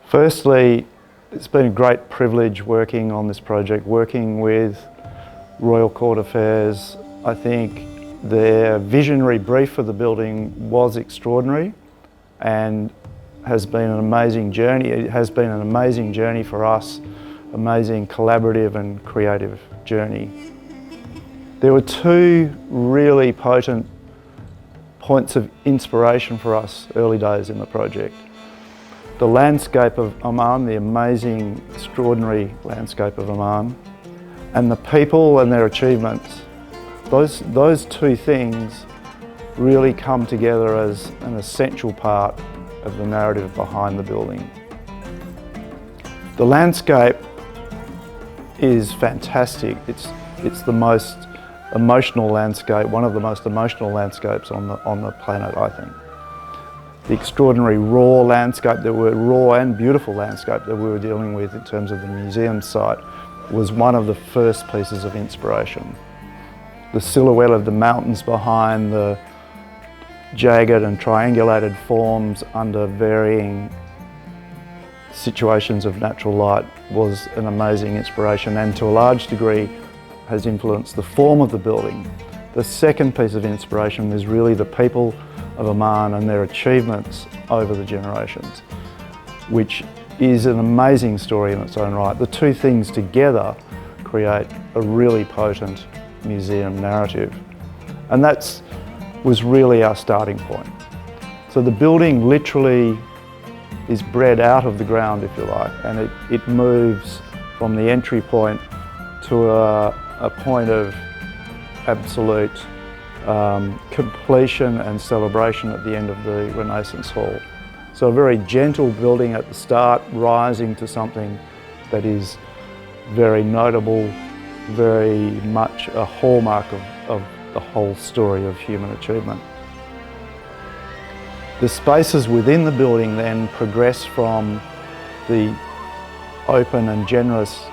Firstly, it's been a great privilege working on this project, working with Royal Court Affairs. I think their visionary brief for the building was extraordinary and has been an amazing journey. It has been an amazing journey for us, amazing collaborative and creative journey. There were two really potent points of inspiration for us early days in the project. The landscape of Oman, the amazing, extraordinary landscape of Oman, and the people and their achievements. Those two things really come together as an essential part of the narrative behind the building. The landscape is fantastic. It's the most emotional landscape, one of the most emotional landscapes on the planet, I think. The extraordinary raw landscape, raw and beautiful landscape that we were dealing with in terms of the museum site was one of the first pieces of inspiration. The silhouette of the mountains behind, the jagged and triangulated forms under varying situations of natural light was an amazing inspiration, and to a large degree has influenced the form of the building. The second piece of inspiration is really the people of Oman and their achievements over the generations, which is an amazing story in its own right. The two things together create a really potent museum narrative, and that was really our starting point. So the building literally is bred out of the ground, if you like, and it moves from the entry point to a point of absolute completion and celebration at the end of the Renaissance Hall. So a very gentle building at the start, rising to something that is very notable, very much a hallmark of the whole story of human achievement. The spaces within the building then progress from the open and generous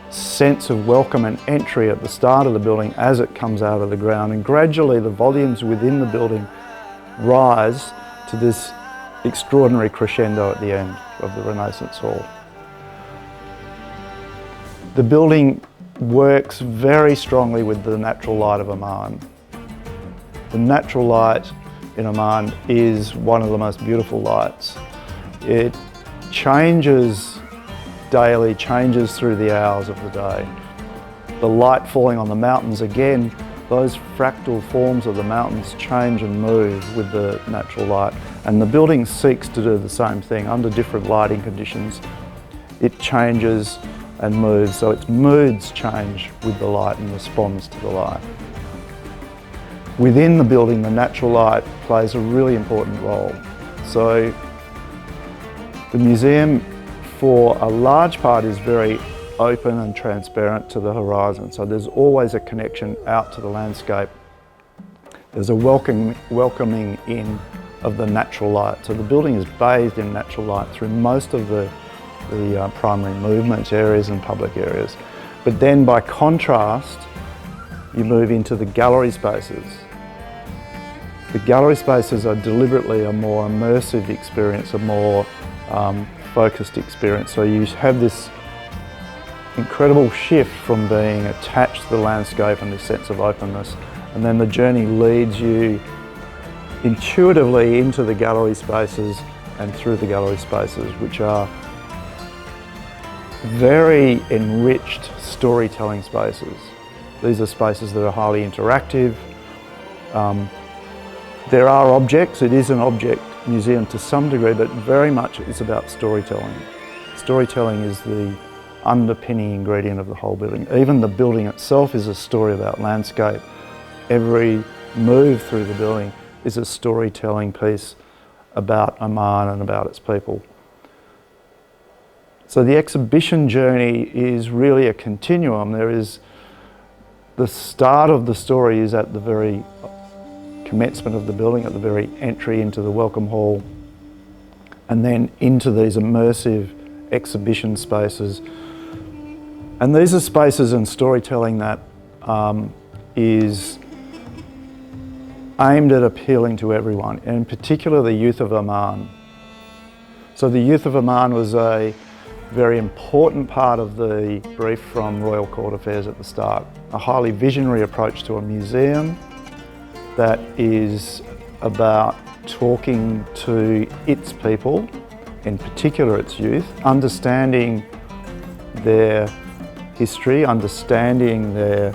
sense of welcome and entry at the start of the building as it comes out of the ground, and gradually the volumes within the building rise to this extraordinary crescendo at the end of the Renaissance Hall. The building works very strongly with the natural light of Oman. The natural light in Oman is one of the most beautiful lights. It changes daily, changes through the hours of the day. The light falling on the mountains, again, those fractal forms of the mountains change and move with the natural light, and the building seeks to do the same thing under different lighting conditions. It changes and moves, so its moods change with the light and responds to the light. Within the building, the natural light plays a really important role. So the museum, for a large part, is very open and transparent to the horizon. So there's always a connection out to the landscape. There's a welcoming in of the natural light. So the building is bathed in natural light through most of the primary movement areas and public areas. But then by contrast, you move into the gallery spaces. The gallery spaces are deliberately a more immersive experience, a more focused experience. So you have this incredible shift from being attached to the landscape and this sense of openness, and then the journey leads you intuitively into the gallery spaces and through the gallery spaces, which are very enriched storytelling spaces. These are spaces that are highly interactive. There are objects, it is an object museum to some degree, but very much it's about storytelling. Storytelling is the underpinning ingredient of the whole building. Even the building itself is a story about landscape. Every move through the building is a storytelling piece about Oman and about its people. So the exhibition journey is really a continuum. There is the start of the story is at the very commencement of the building, at the very entry into the welcome hall, and then into these immersive exhibition spaces. And these are spaces and storytelling that is aimed at appealing to everyone, and in particular the youth of Oman. So the youth of Oman was a very important part of the brief from Royal Court Affairs at the start. A highly visionary approach to a museum that is about talking to its people, in particular its youth, understanding their history, understanding their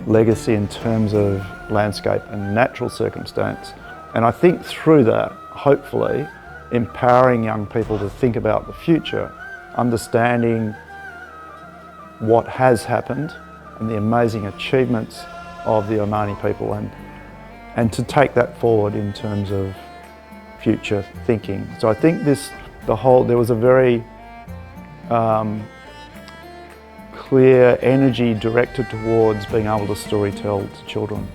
legacy in terms of landscape and natural circumstance. And I think through that, hopefully, empowering young people to think about the future, understanding what has happened and the amazing achievements of the Omani people, and to take that forward in terms of future thinking. So I think there was a very clear energy directed towards being able to storytell to children.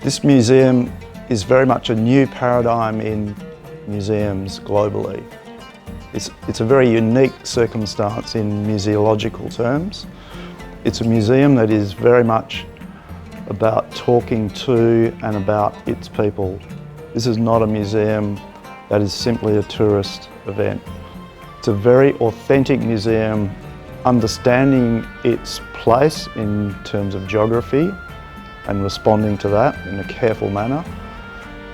This museum is very much a new paradigm in museums globally. It's a very unique circumstance in museological terms. It's a museum that is very much about talking to and about its people. This is not a museum that is simply a tourist event. It's a very authentic museum, understanding its place in terms of geography and responding to that in a careful manner.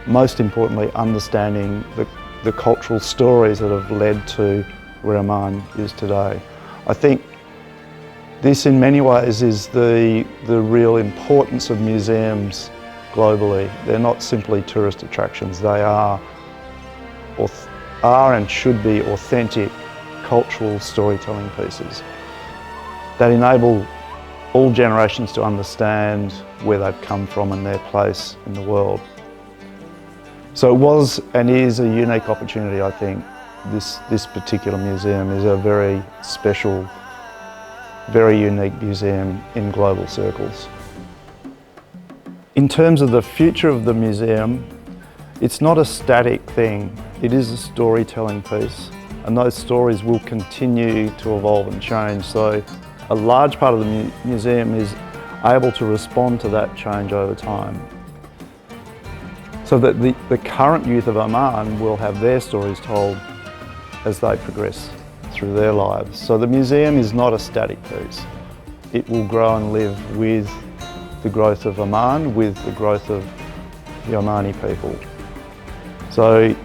Most importantly, understanding the cultural stories that have led to where Oman is today. I think this in many ways is the real importance of museums globally. They're not simply tourist attractions, they are and should be authentic cultural storytelling pieces that enable all generations to understand where they've come from and their place in the world. So it was and is a unique opportunity, I think. This particular museum is a very special, very unique museum in global circles. In terms of the future of the museum, it's not a static thing. It is a storytelling piece, and those stories will continue to evolve and change. So a large part of the museum is able to respond to that change over time. So that the current youth of Oman will have their stories told as they progress through their lives. So the museum is not a static piece. It will grow and live with the growth of Oman, with the growth of the Omani people. So,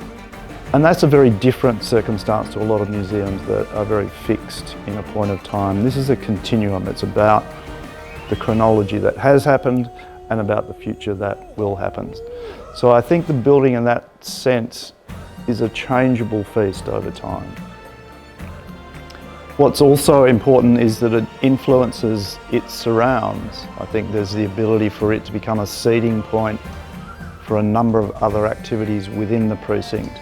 and that's a very different circumstance to a lot of museums that are very fixed in a point of time. This is a continuum. It's about the chronology that has happened and about the future that will happen. So I think the building in that sense is a changeable feast over time. What's also important is that it influences its surrounds. I think there's the ability for it to become a seeding point for a number of other activities within the precinct,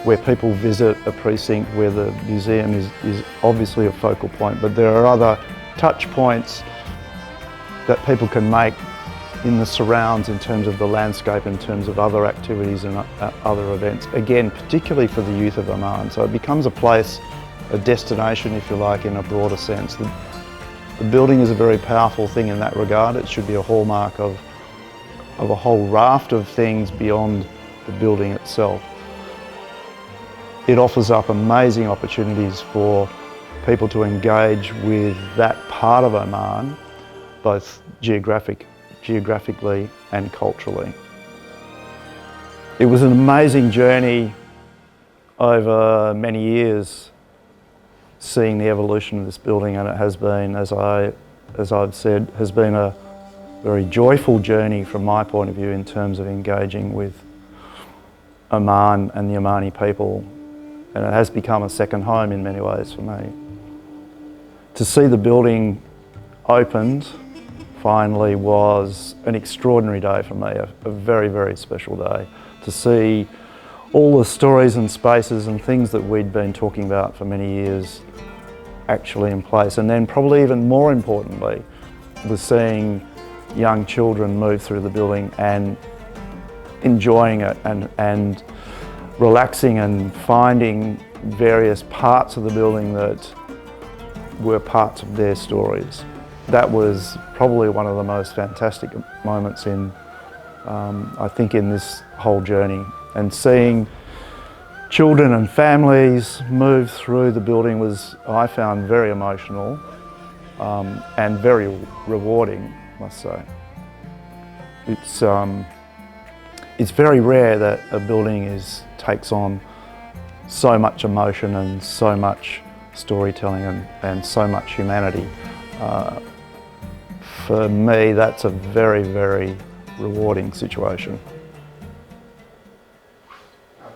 where people visit a precinct where the museum is obviously a focal point, but there are other touch points that people can make in the surrounds in terms of the landscape, in terms of other activities and other events. Again, particularly for the youth of Oman. So it becomes a place, a destination, if you like, in a broader sense. The building is a very powerful thing in that regard. It should be a hallmark of a whole raft of things beyond the building itself. It offers up amazing opportunities for people to engage with that part of Oman, both geographically and culturally. It was an amazing journey over many years, seeing the evolution of this building, and it has been, as I've said, has been a very joyful journey from my point of view in terms of engaging with Oman and the Omani people, and it has become a second home in many ways for me. To see the building opened finally was an extraordinary day for me, a very, very special day. To see all the stories and spaces and things that we'd been talking about for many years actually in place. And then probably even more importantly was seeing young children move through the building and enjoying it and relaxing and finding various parts of the building that were parts of their stories. That was probably one of the most fantastic moments I think in this whole journey. And seeing children and families move through the building was, I found, very emotional and very rewarding, I must say. It's very rare that a building takes on so much emotion and so much storytelling and so much humanity. For me, that's a very, very rewarding situation.